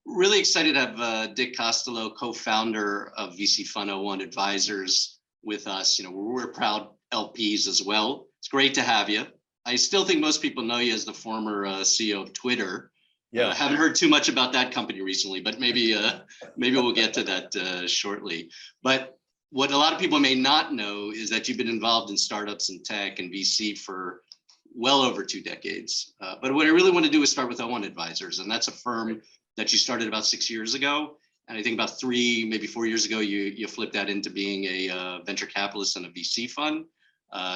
Really excited to have Dick Costolo, co-founder of VC Fund 01 Advisors, with us. We're proud LPs as well. It's great to have you. I still think most people know you as the former CEO of Twitter. Yeah, haven't heard too much about that company recently, but maybe we'll get to that shortly. But what a lot of people may not know is that you've been involved in startups and tech and VC for well over 2 decades. But what I really want to do is start with 01 Advisors, and that's a firm that you started about 6 years ago. And I think about 3, maybe 4 years ago, you flipped that into being a venture capitalist and a VC fund.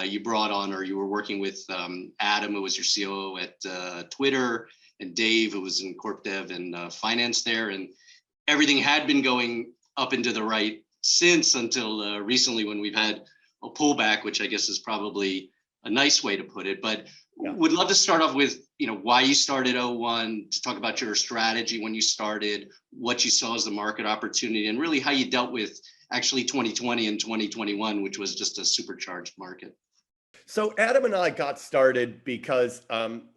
You brought on, or you were working with Adam, who was your COO at Twitter, and Dave, who was in corp dev and finance there. And everything had been going up and to the right since until recently, when we've had a pullback, which I guess is probably a nice way to put it. But would love to start off with, why you started 01, to talk about your strategy when you started, what you saw as the market opportunity, and really how you dealt with actually 2020 and 2021, which was just a supercharged market. So Adam and I got started because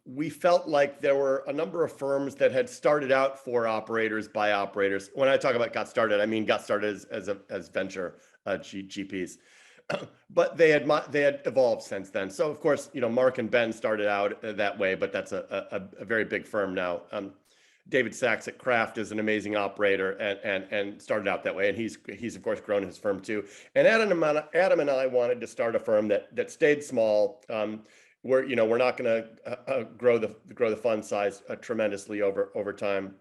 we felt like there were a number of firms that had started out for operators by operators. When I talk about got started, I mean got started as venture GPs. But they had evolved since then. So of course, Mark and Ben started out that way, but that's a very big firm now. David Sachs at Kraft is an amazing operator and started out that way, and he's of course grown his firm too. And Adam and I wanted to start a firm that stayed small. We're not going to grow the fund size tremendously over time.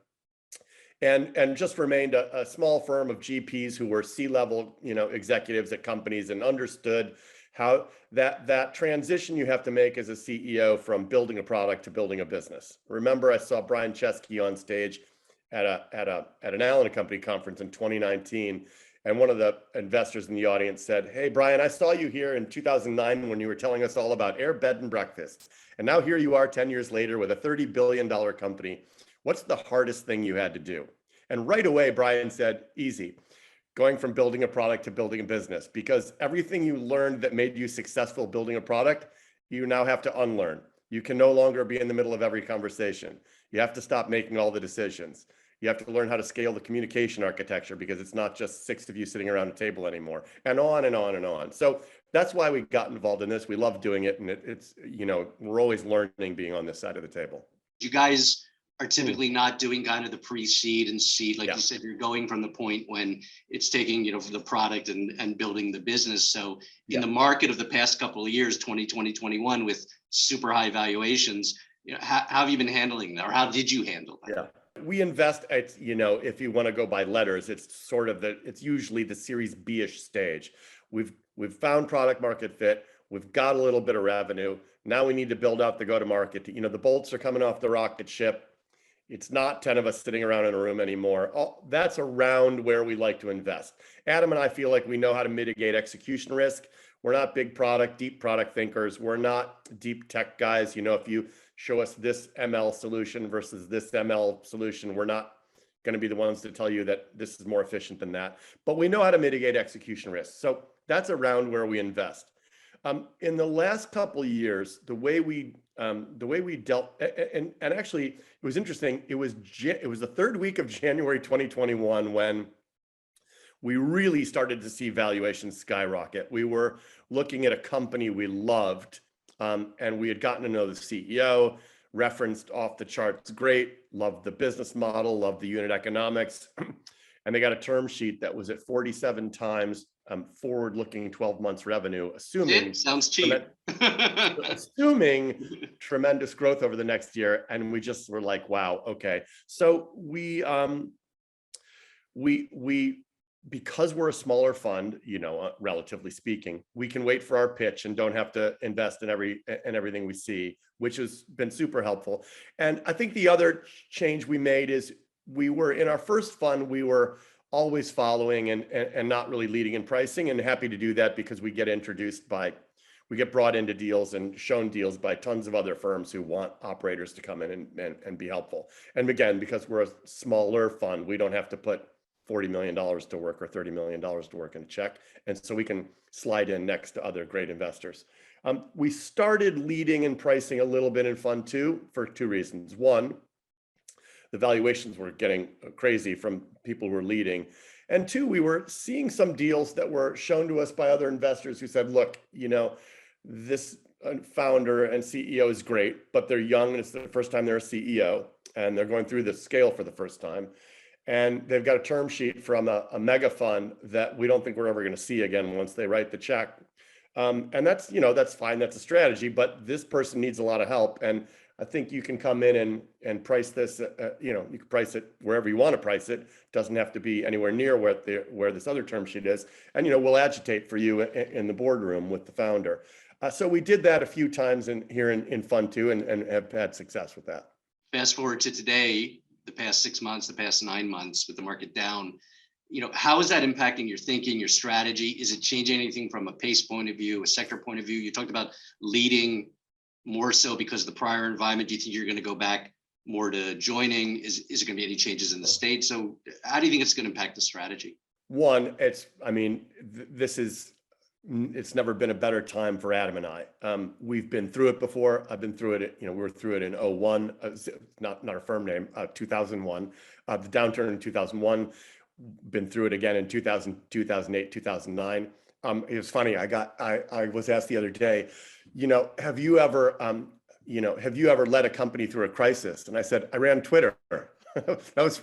And just remained a small firm of GPs who were C-level, executives at companies, and understood how that transition you have to make as a CEO from building a product to building a business. Remember, I saw Brian Chesky on stage at an Allen & Company conference in 2019, and one of the investors in the audience said, "Hey, Brian, I saw you here in 2009 when you were telling us all about air, bed, and breakfast, and now here you are 10 years later with a $30 billion company. What's the hardest thing you had to do?" And right away, Brian said, "Easy. Going from building a product to building a business, because everything you learned that made you successful building a product, you now have to unlearn. You can no longer be in the middle of every conversation. You have to stop making all the decisions. You have to learn how to scale the communication architecture, because it's not just 6 of you sitting around a table anymore," and on and on and on. So that's why we got involved in this. We love doing it, and it's we're always learning being on this side of the table. You guys are typically not doing kind of the pre-seed and seed, like you said. You're going from the point when it's taking the product and building the business. So in the market of the past couple of years, 2020, 21, with super high valuations, how have you been handling that, or how did you handle that? We invest at, if you want to go by letters, it's usually the Series B-ish stage. We've found product market fit. We've got a little bit of revenue. Now we need to build out the go-to-market. The bolts are coming off the rocket ship. It's not 10 of us sitting around in a room anymore. That's around where we like to invest. Adam and I feel like we know how to mitigate execution risk. We're not deep product thinkers. We're not deep tech guys. If you show us this ML solution versus this ML solution, we're not going to be the ones to tell you that this is more efficient than that. But we know how to mitigate execution risk. So that's around where we invest. In the last couple of years, the way we dealt, and actually it was interesting. It was the 3rd week of January 2021 when we really started to see valuations skyrocket. We were looking at a company we loved, and we had gotten to know the CEO, referenced off the charts great, loved the business model, loved the unit economics, and they got a term sheet that was at 47 times forward-looking 12 months revenue, assuming sounds cheap. Assuming tremendous growth over the next year, and we just were like, wow, okay. So we because we're a smaller fund, relatively speaking, we can wait for our pitch and don't have to invest in everything we see, which has been super helpful. And I think the other change we made is we were in our first fund, we were always following and not really leading in pricing, and happy to do that because we get brought into deals and shown deals by tons of other firms who want operators to come in and be helpful. And again, because we're a smaller fund, we don't have to put $40 million to work or $30 million to work in a check. And so we can slide in next to other great investors. We started leading and pricing a little bit in Fund 2 for 2 reasons. One, the valuations were getting crazy from people who were leading. And two, we were seeing some deals that were shown to us by other investors who said, look, this founder and CEO is great, but they're young and it's the first time they're a CEO and they're going through the scale for the first time. And they've got a term sheet from a mega fund that we don't think we're ever going to see again once they write the check. And that's fine. That's a strategy, but this person needs a lot of help. And I think you can come in and price this, you can price it wherever you want to price it. Doesn't have to be anywhere near where this other term sheet is. And, we'll agitate for you in the boardroom with the founder. So we did that a few times here in Fund 2 and have had success with that. Fast forward to today, the past 6 months, the past 9 months with the market down, how is that impacting your thinking, your strategy? Is it changing anything from a pace point of view, a sector point of view? You talked about leading more so because of the prior environment. Do you think you're going to go back more to joining? Is it going to be any changes in the state? So how do you think it's going to impact the strategy? One, it's never been a better time for Adam and I. We've been through it before. I've been through it. We were through it in 01, not a firm name, 2001, the downturn in 2001, been through it again in 2000, 2008, 2009. It was funny. I was asked the other day, have you ever led a company through a crisis? And I said, I ran Twitter.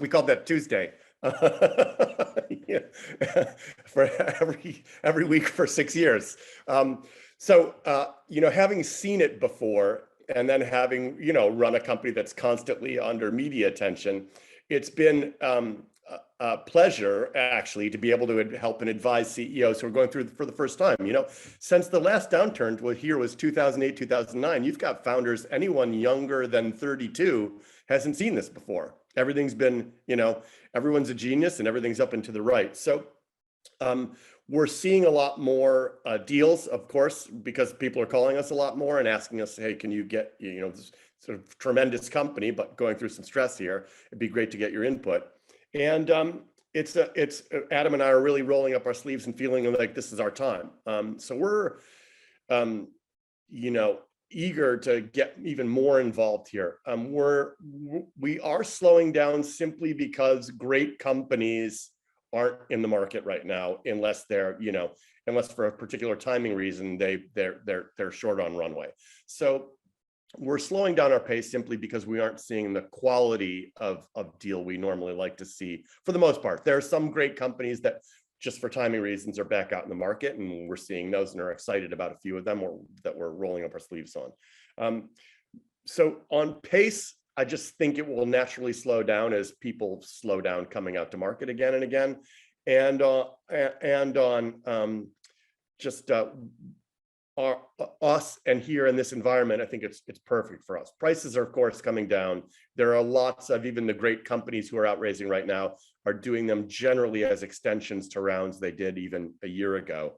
We called that Tuesday. Yeah, for every week for 6 years. Having seen it before and then having, run a company that's constantly under media attention, it's been a pleasure actually to be able to help and advise CEOs who are going through for the first time. Since the last downturn was 2008, 2009, you've got founders, anyone younger than 32 hasn't seen this before. Everything's been, everyone's a genius and everything's up and to the right. So we're seeing a lot more deals, of course, because people are calling us a lot more and asking us, hey, can you get, this sort of tremendous company, but going through some stress here. It'd be great to get your input. And it's Adam and I are really rolling up our sleeves and feeling like this is our time. So we're, eager to get even more involved here. We are slowing down simply because great companies aren't in the market right now, unless they're, unless for a particular timing reason they're short on runway. So we're slowing down our pace simply because we aren't seeing the quality of deal we normally like to see for the most part. There are some great companies that just for timing reasons are back out in the market, and we're seeing those and are excited about a few of them that we're rolling up our sleeves on. So on pace, I just think it will naturally slow down as people slow down coming out to market again and again. And on us and here in this environment, I think it's perfect for us. Prices are, of course, coming down. There are lots of even the great companies who are out raising right now are doing them generally as extensions to rounds they did even a year ago.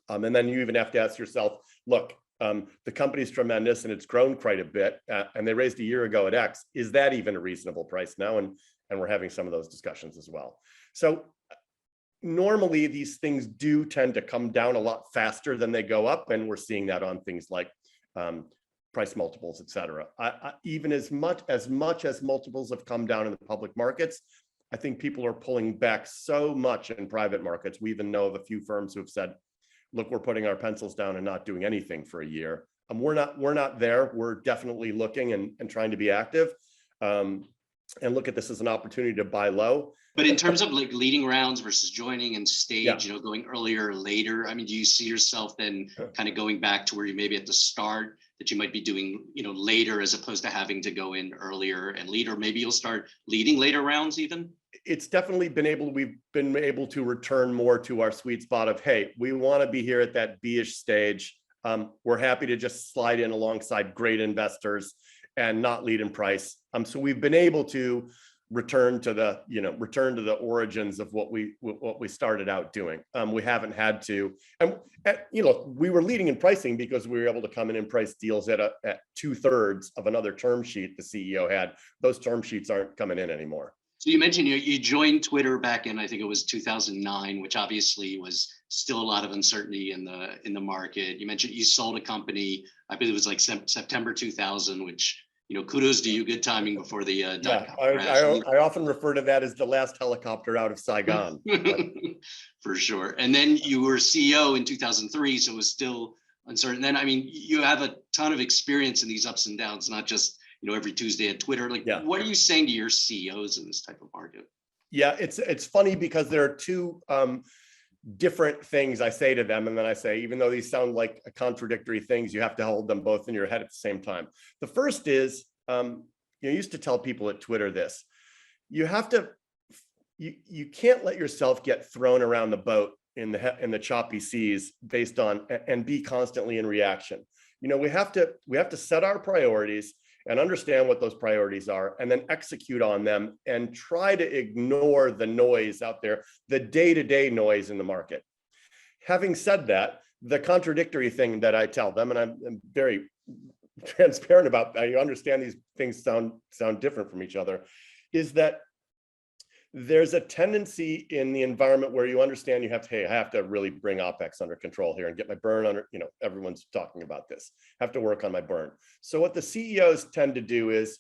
And then you even have to ask yourself, look, the company's tremendous and it's grown quite a bit, and they raised a year ago at X. Is that even a reasonable price now? And we're having some of those discussions as well. So normally these things do tend to come down a lot faster than they go up, and we're seeing that on things like price multiples, et cetera. Even as much as multiples have come down in the public markets, I think people are pulling back so much in private markets. We even know of a few firms who have said, look, we're putting our pencils down and not doing anything for a year. We're not there. We're definitely looking and trying to be active, and look at this as an opportunity to buy low. But in terms of like leading rounds versus joining and stage, Yeah. going earlier or later, I mean, do you see yourself then kind of going back to where you maybe at the start that you might be doing, later as opposed to having to go in earlier and lead, or maybe you'll start leading later rounds even? It's definitely we've been able to return more to our sweet spot of, hey, we want to be here at that B-ish stage. We're happy to just slide in alongside great investors and not lead in price. So we've been able to return to the origins of what we started out doing. We haven't had to, and we were leading in pricing because we were able to come in and price deals at 2/3 of another term sheet the CEO had. Those term sheets aren't coming in anymore. So you mentioned you joined Twitter back in, I think it was 2009, which obviously was still a lot of uncertainty in the market. You mentioned you sold a company, I believe it was like September 2000, which kudos to you, good timing before the Yeah, dot-com crash. I often refer to that as the last helicopter out of Saigon. For sure. And then you were CEO in 2003, so it was still uncertain. Then, I mean, you have a ton of experience in these ups and downs, not just, every Tuesday at Twitter. Like, Yeah. What are you saying to your CEOs in this type of market? Yeah, it's funny because there are two different things I say to them. And then I say, even though these sound like contradictory things, you have to hold them both in your head at the same time. The first is, I used to tell people at Twitter this, you can't let yourself get thrown around the boat in the choppy seas based on, and be constantly in reaction. We have to set our priorities and understand what those priorities are, and then execute on them and try to ignore the noise out there, the day-to-day noise in the market. Having said that, the contradictory thing that I tell them, and I'm very transparent about that, you understand these things sound different from each other, is that there's a tendency in the environment where you understand you have to, hey, I have to really bring OpEx under control here and get my burn under, everyone's talking about this, have to work on my burn. So what the CEOs tend to do is,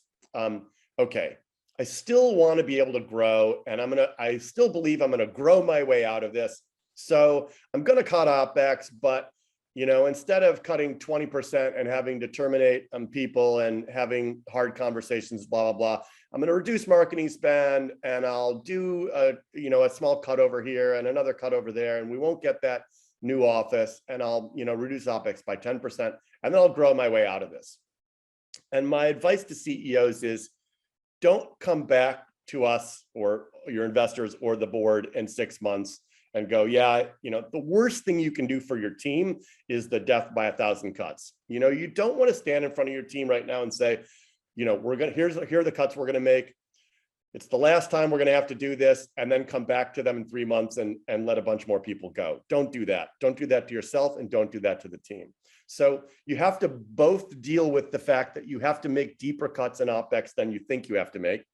okay, I still want to be able to grow, and I still believe I'm going to grow my way out of this. So I'm going to cut OpEx, but instead of cutting 20% and having to terminate people and having hard conversations, blah, blah, blah, I'm going to reduce marketing spend, and I'll do a small cut over here and another cut over there, and we won't get that new office, and I'll reduce OpEx by 10%, and then I'll grow my way out of this. And my advice to CEOs is, don't come back to us or your investors or the board in 6 months and go, yeah, the worst thing you can do for your team is the death by 1,000 cuts. You don't want to stand in front of your team right now and say, here are the cuts we're going to make. It's the last time we're going to have to do this, and then come back to them in 3 months and let a bunch more people go. Don't do that. Don't do that to yourself, and don't do that to the team. So you have to both deal with the fact that you have to make deeper cuts in OpEx than you think you have to make,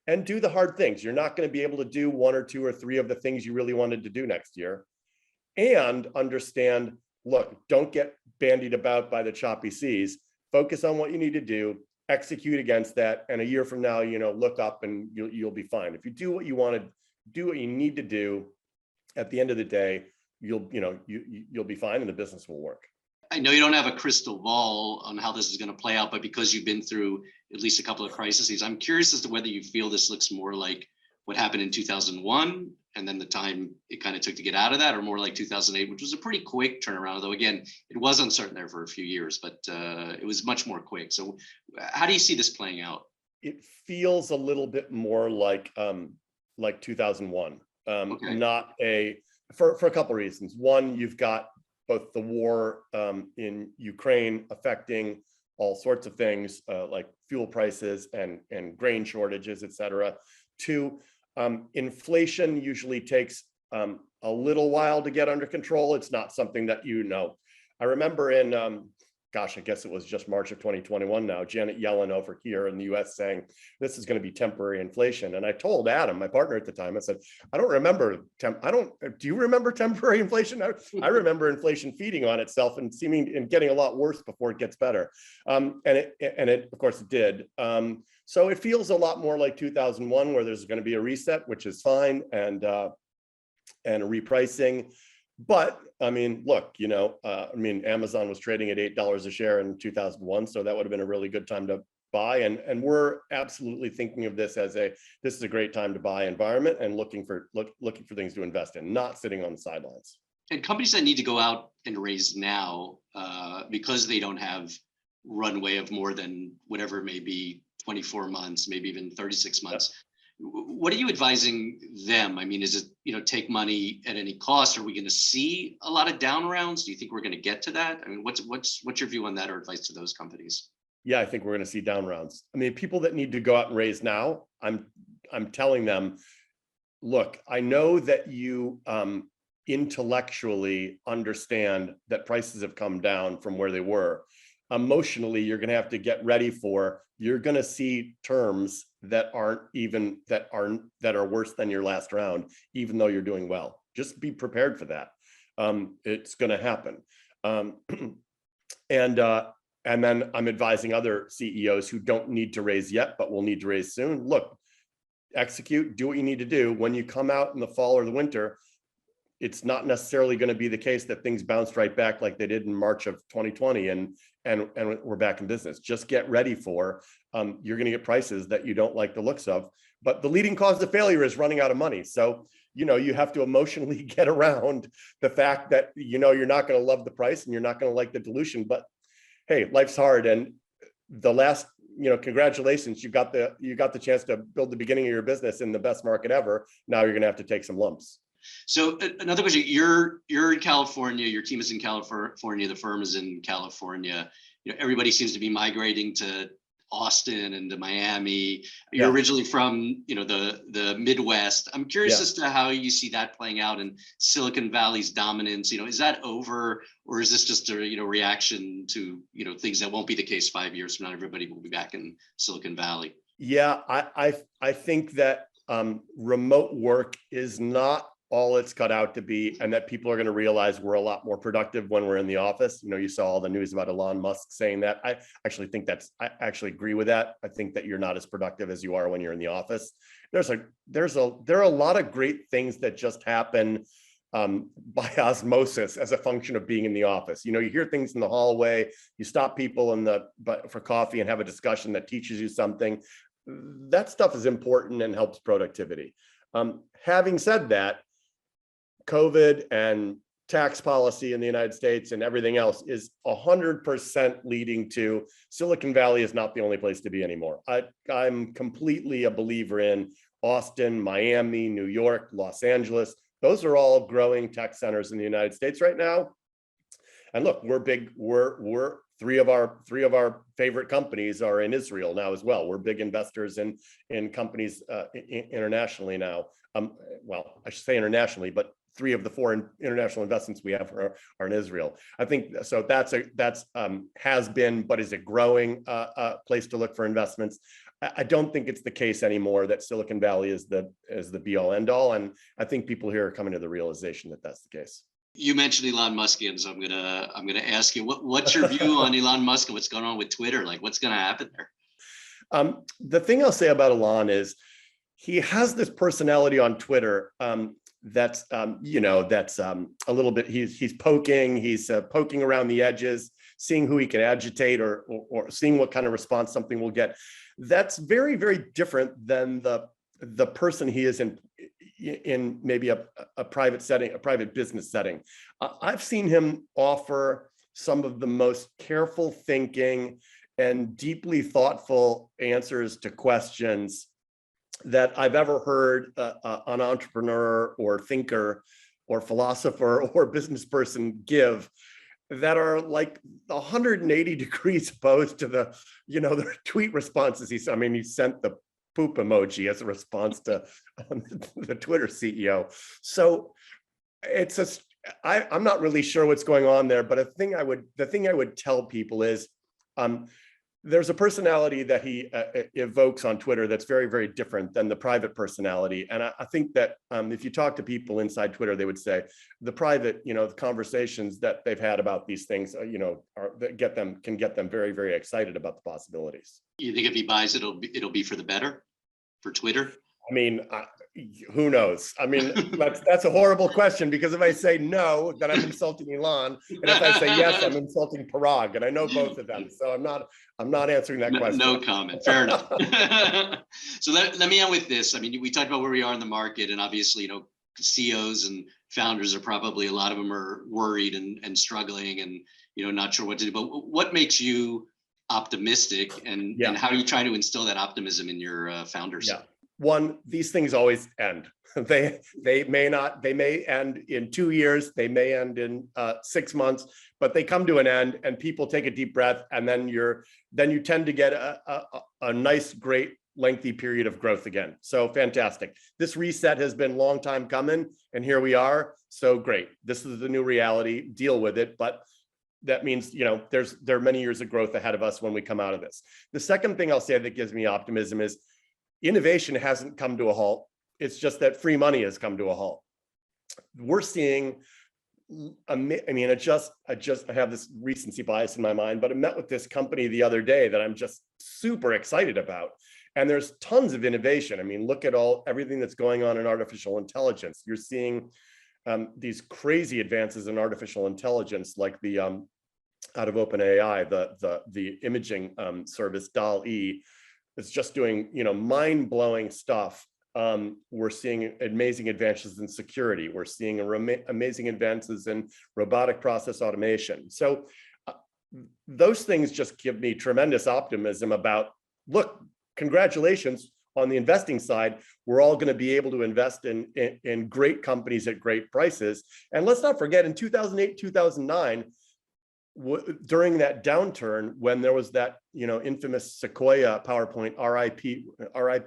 and do the hard things. You're not going to be able to do 1 or 2 or 3 of the things you really wanted to do next year. And understand, look, don't get bandied about by the choppy seas. Focus on what you need to do, execute against that, and a year from now, look up and you'll be fine. If you do what you want to do, what you need to do, at the end of the day, you'll be fine, and the business will work. I know you don't have a crystal ball on how this is going to play out, but because you've been through at least a couple of crises, I'm curious as to whether you feel this looks more like what happened in 2001 and then the time it kind of took to get out of that, or more like 2008, which was a pretty quick turnaround, though again, it was uncertain there for a few years, but it was much more quick. So how do you see this playing out? It feels a little bit more like 2001, okay. For a couple of reasons. One, you've got both the war in Ukraine affecting all sorts of things like fuel prices and grain shortages, et cetera. Two, inflation usually takes a little while to get under control. It's not something that I remember in, I guess it was just March of 2021 now, Janet Yellen over here in the US saying, this is going to be temporary inflation. And I told Adam, my partner at the time, I said, I don't remember, do you remember temporary inflation? I remember inflation feeding on itself and getting a lot worse before it gets better. And it, of course, it did. So it feels a lot more like 2001, where there's going to be a reset, which is fine, and a repricing. But I mean, look, Amazon was trading at $8 a share in 2001, so that would have been a really good time to buy. And we're absolutely thinking of this as this is a great time to buy environment, and looking for things to invest in, not sitting on the sidelines. And companies that need to go out and raise now because they don't have runway of more than whatever it may be, 24 months, maybe even 36 months. Yeah. What are you advising them? I mean, is it, take money at any cost? Are we going to see a lot of down rounds? Do you think we're going to get to that? I mean, what's your view on that, or advice to those companies? Yeah, I think we're going to see down rounds. I mean, people that need to go out and raise now, I'm telling them, look, I know that you intellectually understand that prices have come down from where they were. Emotionally, you're going to have to get ready you're going to see terms that are worse than your last round, even though you're doing well. Just be prepared for that. It's going to happen. And And then I'm advising other CEOs who don't need to raise yet, but will need to raise soon. Look, execute, do what you need to do. When you come out in the fall or the winter, it's not necessarily going to be the case that things bounced right back like they did in March of 2020 and we're back in business. Just get ready for, you're going to get prices that you don't like the looks of, but the leading cause of failure is running out of money. So, you have to emotionally get around the fact that, you're not going to love the price and you're not going to like the dilution, but hey, life's hard. And the last, congratulations, you got the chance to build the beginning of your business in the best market ever. Now you're going to have to take some lumps. So another question, you're in California, your team is in California, the firm is in California. Everybody seems to be migrating to Austin and to Miami. You're originally from, the Midwest. I'm curious as to how you see that playing out in Silicon Valley's dominance. Is that over, or is this just a, reaction to, things that won't be the case 5 years from now? Everybody will be back in Silicon Valley. Yeah, I think that remote work is not all it's cut out to be, and that people are going to realize we're a lot more productive when we're in the office. You saw all the news about Elon Musk saying that. I actually agree with that. I think that you're not as productive as you are when you're in the office. There are a lot of great things that just happen by osmosis as a function of being in the office. You hear things in the hallway, you stop people for coffee and have a discussion that teaches you something. That stuff is important and helps productivity. Having said that, COVID and tax policy in the United States and everything else is 100% leading to Silicon Valley is not the only place to be anymore. I'm completely a believer in Austin, Miami, New York, Los Angeles. Those are all growing tech centers in the United States right now. And look, we're big. We're three of our favorite companies are in Israel now as well. We're big investors in companies internationally now. Well, I should say internationally, but 3 of the 4 international investments we have are in Israel. I think so. That's has been, but is a growing place to look for investments. I don't think it's the case anymore that Silicon Valley is the be all end all, and I think people here are coming to the realization that that's the case. You mentioned Elon Musk, and so I'm gonna ask you what's your view on Elon Musk and what's going on with Twitter? Like, what's going to happen there? The thing I'll say about Elon is he has this personality on Twitter that's a little bit. He's poking around the edges, seeing who he can agitate or seeing what kind of response something will get. That's very, very different than the person he is in maybe a private setting, a private business setting. I've seen him offer some of the most careful thinking and deeply thoughtful answers to questions that I've ever heard an entrepreneur or thinker or philosopher or business person give, that are like 180 degrees opposed to the tweet responses. He sent the poop emoji as a response to the Twitter CEO. So I'm not really sure what's going on there, but the thing I would tell people is there's a personality that he evokes on Twitter that's very, very different than the private personality. And I think that if you talk to people inside Twitter, they would say the private, the conversations that they've had about these things, can get them very, very excited about the possibilities. You think if he buys it, it'll be for the better for Twitter? Who knows? That's a horrible question, because if I say no, then I'm insulting Elon, and if I say yes, I'm insulting Parag, and I know both of them. So I'm not answering that question. No comment. Fair enough. So let me end with this. We talked about where we are in the market, and obviously, CEOs and founders are probably, a lot of them are worried and struggling and not sure what to do. But what makes you optimistic, and how are you trying to instill that optimism in your founders? Yeah. One, these things always end. They may end in 2 years, they may end in 6 months, but they come to an end, and people take a deep breath, and then you tend to get a nice, great, lengthy period of growth again. So fantastic. This reset has been a long time coming, and here we are. So great. This is the new reality. Deal with it, but that means there are many years of growth ahead of us when we come out of this. The second thing I'll say that gives me optimism is innovation hasn't come to a halt. It's just that free money has come to a halt. We're seeing I mean, I have this recency bias in my mind, but I met with this company the other day that I'm just super excited about. And there's tons of innovation. I mean, look at everything that's going on in artificial intelligence. You're seeing these crazy advances in artificial intelligence, like the out of OpenAI, the imaging service DAL-E. It's just doing, mind-blowing stuff. We're seeing amazing advances in security. We're seeing amazing advances in robotic process automation. So those things just give me tremendous optimism about, look, congratulations on the investing side. We're all going to be able to invest in great companies at great prices. And let's not forget, in 2008, 2009, during that downturn, when there was that infamous Sequoia PowerPoint, RIP,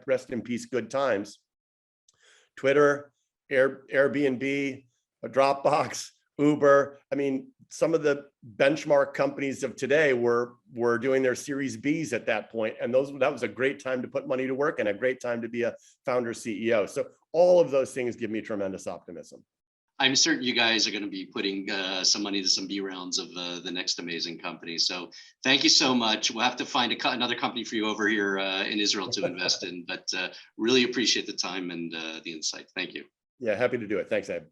rest in peace, good times, Twitter, Airbnb, Dropbox, Uber, I mean, some of the benchmark companies of today were doing their Series Bs at that point, and that was a great time to put money to work and a great time to be a founder CEO. So all of those things give me tremendous optimism. I'm certain you guys are going to be putting some money to some B rounds of the next amazing company. So thank you so much. We'll have to find another company for you over here in Israel to invest in, but really appreciate the time and the insight. Thank you. Yeah, happy to do it. Thanks, Ed.